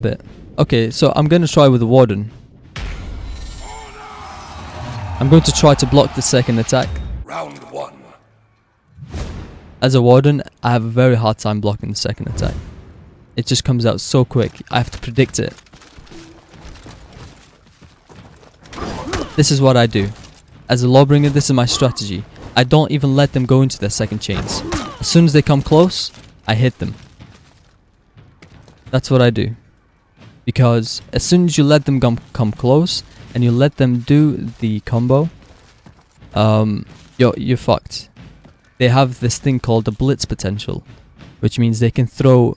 bit. Okay, so I'm going to try with the Warden. I'm going to try to block the second attack. Round one. As a Warden, I have a very hard time blocking the second attack. It just comes out so quick. I have to predict it. This is what I do. As a Lawbringer, this is my strategy. I don't even let them go into their second chains. As soon as they come close, I hit them. That's what I do. Because as soon as you let them come close and you let them do the combo, you're fucked. They have this thing called the blitz potential, which means they can throw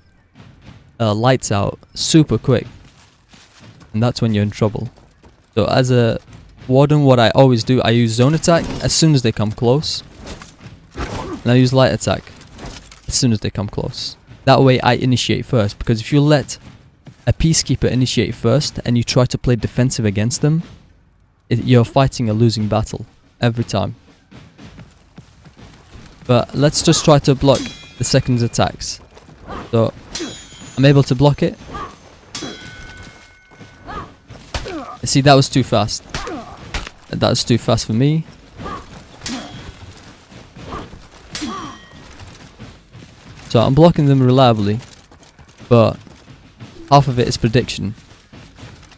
lights out super quick, and that's when you're in trouble. So as a Warden, what I always do, I use zone attack as soon as they come close, and I use light attack as soon as they come close. That way I initiate first, because if you let a Peacekeeper initiate first and you try to play defensive against them, you're fighting a losing battle every time. But let's just try to block the second's attacks. So I'm able to block it. See, that was too fast. That was too fast for me. So I'm blocking them reliably, but half of it is prediction.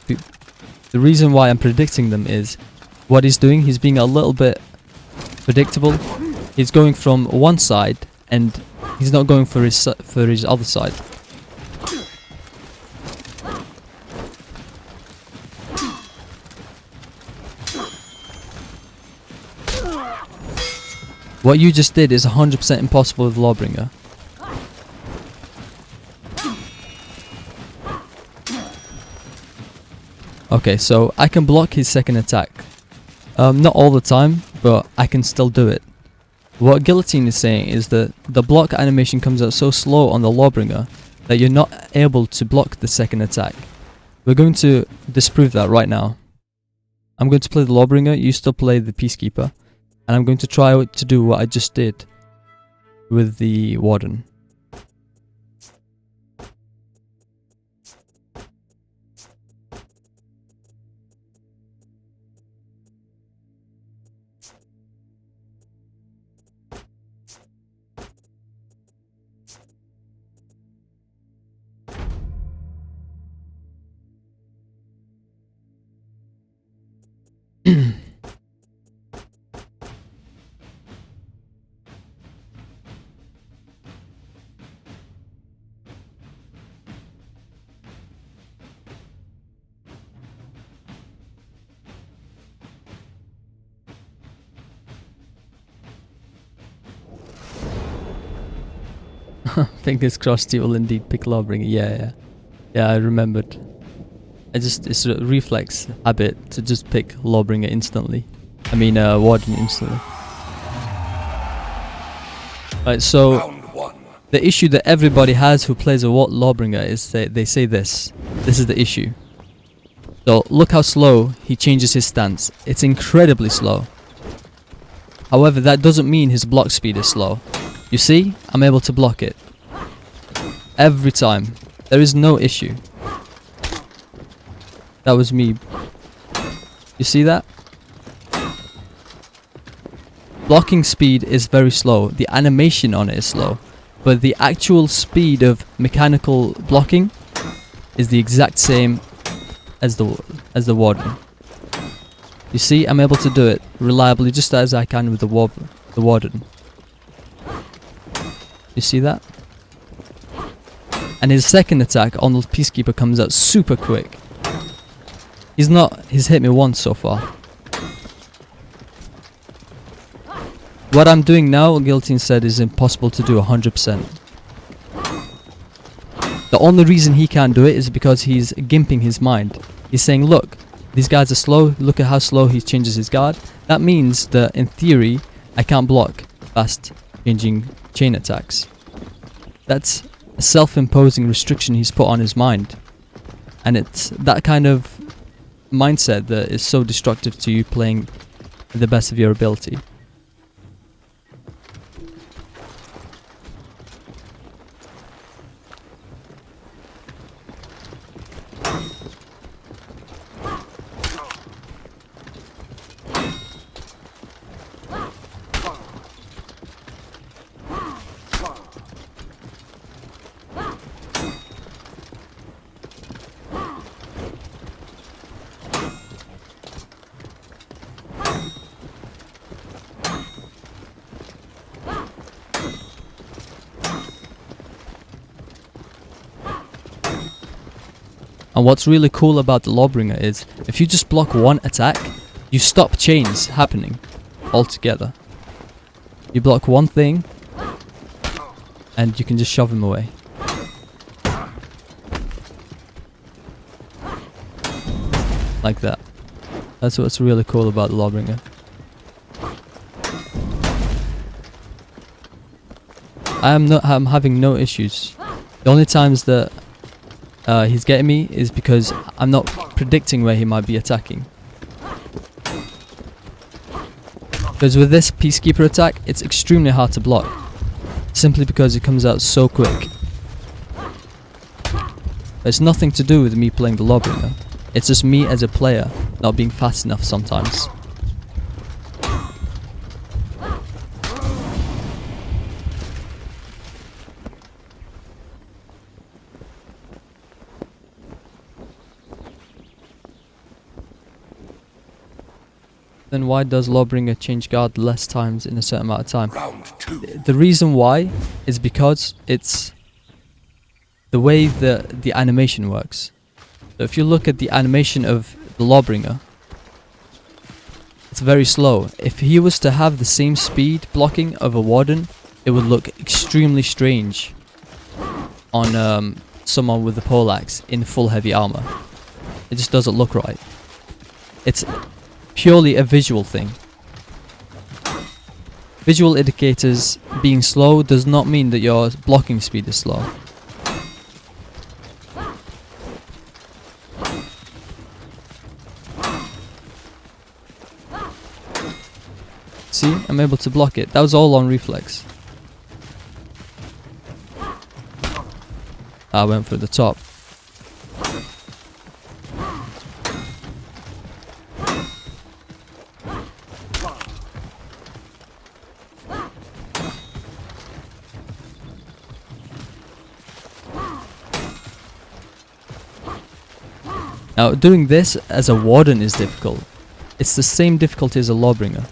The reason why I'm predicting them is what he's doing. He's being a little bit predictable. He's going from one side and he's not going for his other side. What you just did is 100% impossible with Lawbringer. Okay, so I can block his second attack. Not all the time, but I can still do it. What Guillotine is saying is that the block animation comes out so slow on the Lawbringer that you're not able to block the second attack. We're going to disprove that right now. I'm going to play the Lawbringer, you still play the Peacekeeper, and I'm going to try to do what I just did with the Warden. Fingers crossed he will indeed pick Lawbringer. Yeah, I remembered. It's a reflex habit to just pick Lawbringer instantly. I mean, Warden instantly. Right, so the issue that everybody has who plays a Lawbringer is they say this. This is the issue. So look how slow he changes his stance. It's incredibly slow. However, that doesn't mean his block speed is slow. You see, I'm able to block it every time. There is no issue. That was me. You see that? Blocking speed is very slow. The animation on it is slow, but the actual speed of mechanical blocking is the exact same as the Warden. You see, I'm able to do it reliably just as I can with the Warden. You see that? And his second attack on the Peacekeeper comes out super quick. He's hit me once so far. What I'm doing now, Guillotine said, is impossible to do 100%. The only reason he can't do it is because he's gimping his mind. He's saying, look, these guys are slow, look at how slow he changes his guard. That means that, in theory, I can't block fast changing chain attacks. That's a self-imposing restriction he's put on his mind. And it's that kind of mindset that is so destructive to you playing the best of your ability. And what's really cool about the Lawbringer is, if you just block one attack, you stop chains happening altogether. You block one thing, and you can just shove him away. Like that. That's what's really cool about the Lawbringer. I'm having no issues. The only times that he's getting me is because I'm not predicting where he might be attacking. Because with this Peacekeeper attack, it's extremely hard to block. Simply because it comes out so quick. It's nothing to do with me playing the Lawbringer. It's just me as a player not being fast enough sometimes. Then why does Lawbringer change guard less times in a certain amount of time? The reason why is because it's the way the animation works. So if you look at the animation of the Lawbringer, it's very slow. If he was to have the same speed blocking of a Warden, it would look extremely strange on someone with a poleaxe in full heavy armor. It just doesn't look right. It's purely a visual thing. Visual indicators being slow does not mean that your blocking speed is slow. See, I'm able to block it. That was all on reflex. I went for the top. Now, doing this as a Warden is difficult. It's the same difficulty as a Lawbringer.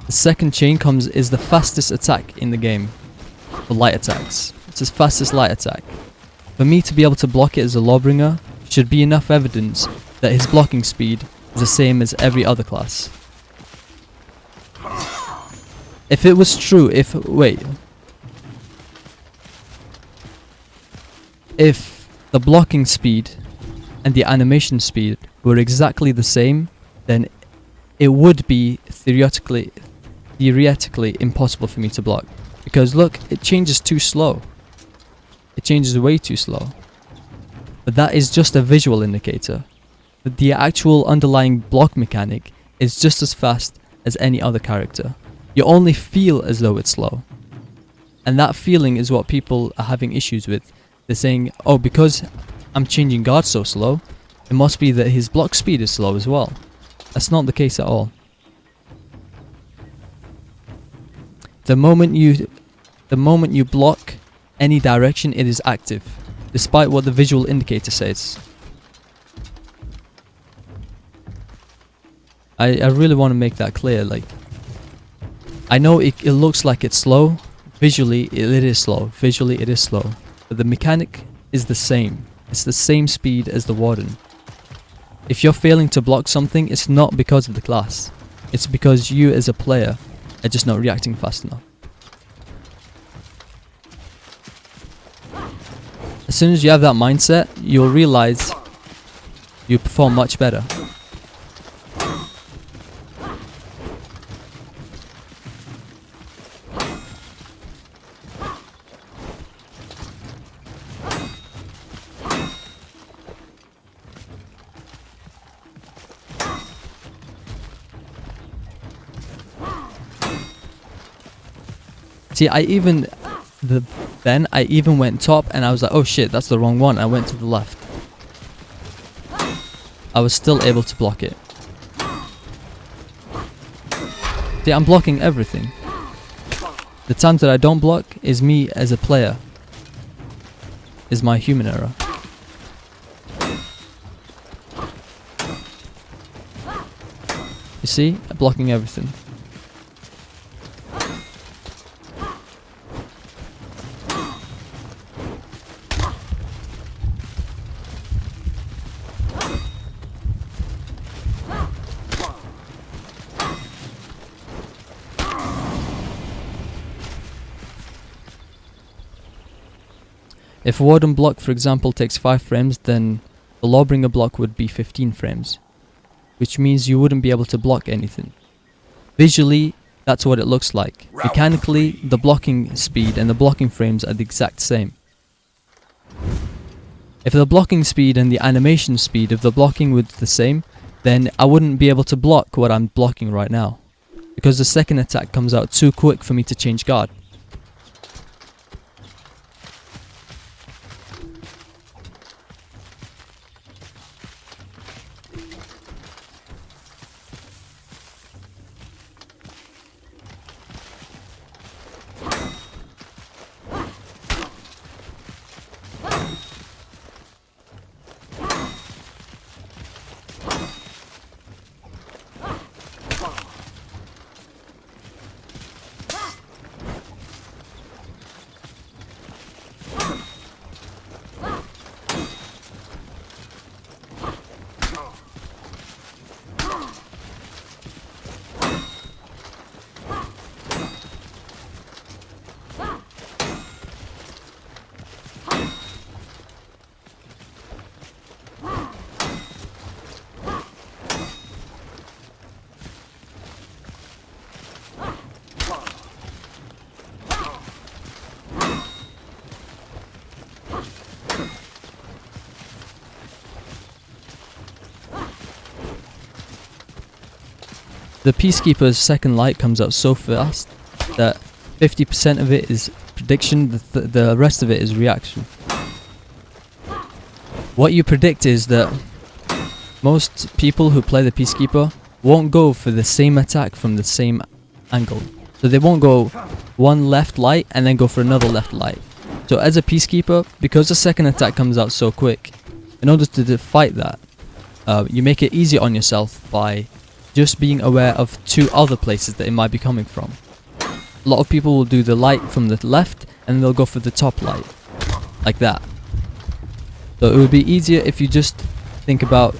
The second chain is the fastest attack in the game for light attacks. It's his fastest light attack. For me to be able to block it as a Lawbringer should be enough evidence that his blocking speed is the same as every other class. If it was true, if the blocking speed and the animation speed were exactly the same, then it would be theoretically impossible for me to block. Because look, it changes too slow. It changes way too slow. But that is just a visual indicator. But the actual underlying block mechanic is just as fast as any other character. You only feel as though it's slow. And that feeling is what people are having issues with. They're saying, oh, because I'm changing guard so slow, it must be that his block speed is slow as well. That's not the case at all. The moment you block any direction, it is active, despite what the visual indicator says. I really want to make that clear. Like, I know it looks like it's slow. Visually, it is slow. Visually, it is slow. But the mechanic is the same. It's the same speed as the Warden. If you're failing to block something, it's not because of the class. It's because you as a player are just not reacting fast enough. As soon as you have that mindset, you'll realize you perform much better. See, I even went top and I was like, oh shit, that's the wrong one. I went to the left. I was still able to block it. See, I'm blocking everything. The times that I don't block is me as a player. Is my human error. You see? I'm blocking everything. If a Warden block, for example, takes 5 frames, then the Lawbringer block would be 15 frames, which means you wouldn't be able to block anything. Visually, that's what it looks like. Mechanically, the blocking speed and the blocking frames are the exact same. If the blocking speed and the animation speed of the blocking were the same, then I wouldn't be able to block what I'm blocking right now, because the second attack comes out too quick for me to change guard. The Peacekeeper's second light comes out so fast that 50% of it is prediction, the rest of it is reaction. What you predict is that most people who play the Peacekeeper won't go for the same attack from the same angle. So they won't go one left light and then go for another left light. So as a Peacekeeper, because the second attack comes out so quick, in order to fight that, you make it easier on yourself by just being aware of 2 other places that it might be coming from. A lot of people will do the light from the left and they'll go for the top light, like that. So it would be easier if you just think about,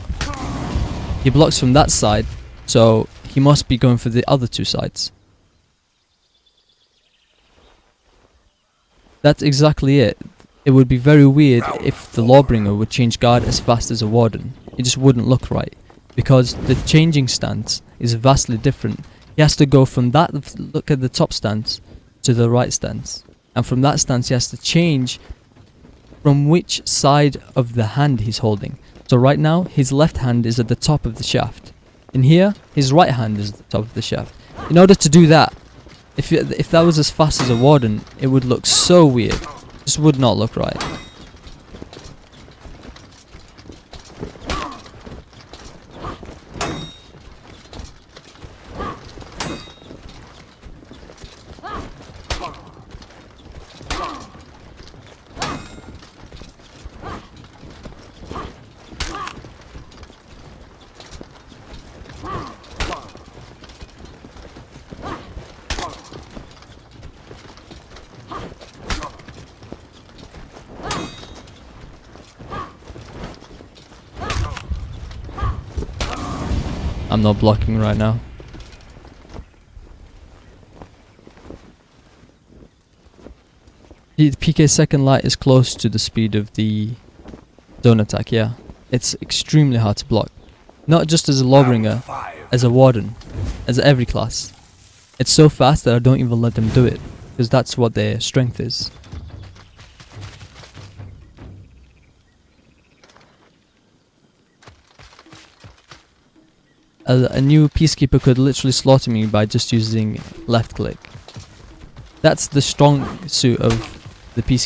he blocks from that side, so he must be going for the other 2 sides. That's exactly it. It would be very weird if the Lawbringer would change guard as fast as a Warden. It just wouldn't look right, because the changing stance is vastly different. He has to go from that, look at the top stance, to the right stance. And from that stance he has to change from which side of the hand he's holding. So right now, his left hand is at the top of the shaft. In here, his right hand is at the top of the shaft. In order to do that, if that was as fast as a Warden, it would look so weird. It just would not look right. I'm not blocking right now. The PK's second light is close to the speed of the zone attack, yeah. It's extremely hard to block. Not just as a Lawbringer, as a Warden, as every class. It's so fast that I don't even let them do it, because that's what their strength is. A new Peacekeeper could literally slaughter me by just using left click. That's the strong suit of the Peacekeeper.